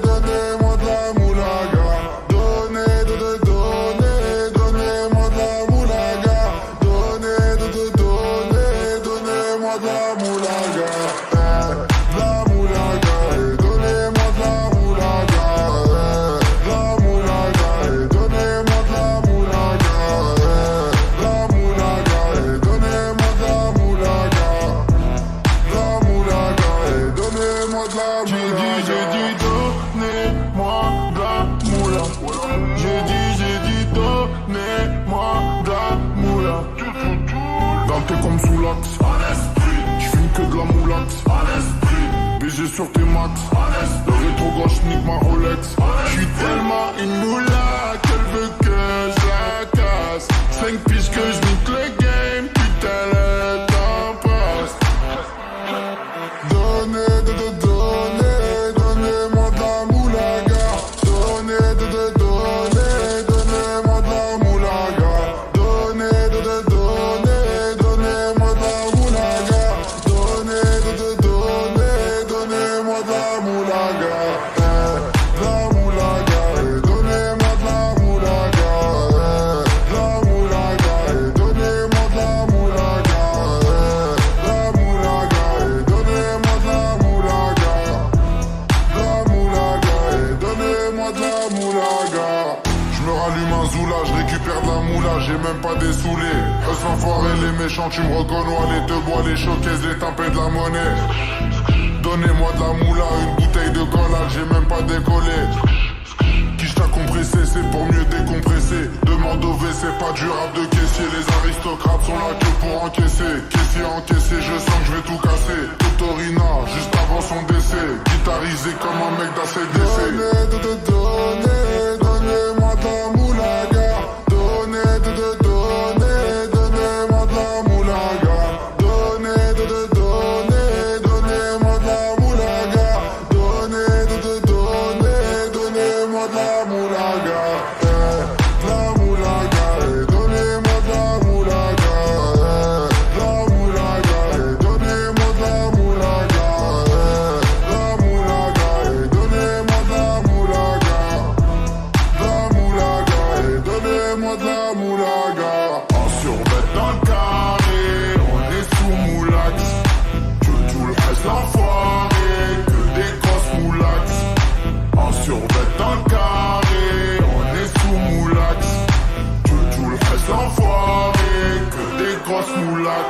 donnez-moi de la moulaga. Donnez-moi de la moulaga. Donnez-moi de la moulaga. De la moulaga, donnez-moi de la moulaga. De la moulaga, donnez-moi de la moulaga. De la moulaga, donnez-moi de la moulaga. De la moulaga, donnez-moi de la moulaga. J'ai dit, donnez-moi de la moula. J'ai dit, donnez-moi de la moula. Dans tes comme sous l'axe. J'fume que de la moulax. BG sur tes max. Le rétro gauche nique ma Rolex. J'suis tellement une moula qu'elle veut que je la casse. 5 piges que j'nique le game. Putain le temps passe. Donnez-moi de la moulaga. Donnez-moi de la moulaga. Donnez-moi de la moulaga. Donnez-moi de la moulaga. La moulaga, donnez-moi de la moulaga. La moulaga, donnez-moi de la moulaga. La moulaga, donnez-moi de la moulaga. La moulaga, donnez-moi de la moulaga. Je me rallume un zoula, je récupère de la moula, j'ai même pas des saoulés. Eux s'enfoirés les méchants, tu me reconnais, les te bois, les showcases, les tempêtes de la monnaie. Donnez-moi de la moula, une bouteille de collage, j'ai même pas décollé. Quiche t'a compressé, c'est pour mieux décompresser. Demande au WC, pas du rap de caissier. Les aristocrates sont là que pour encaisser. Caissier encaissé, je sens que je vais tout casser. Totorina, juste avant son décès. Guitarisé comme un mec d'ACDC. Donnez-moi de la moulaga. Donnez-moi de la moulaga. Donnez-moi de la moulaga. Donnez-moi de la moulaga. La moulaga, donnez-moi de la moulaga. La moulaga, donnez-moi de la moulaga. La moulaga, donnez-moi de la moulaga. La moulaga, donnez-moi de la moulaga. En survêt dans le carré, on est sous moulax. Tout le reste l'enfoiré, que des grosses moulax. En survêt dans le carré, on est sous moulax. Tout le reste l'enfoiré, que des grosses moulax.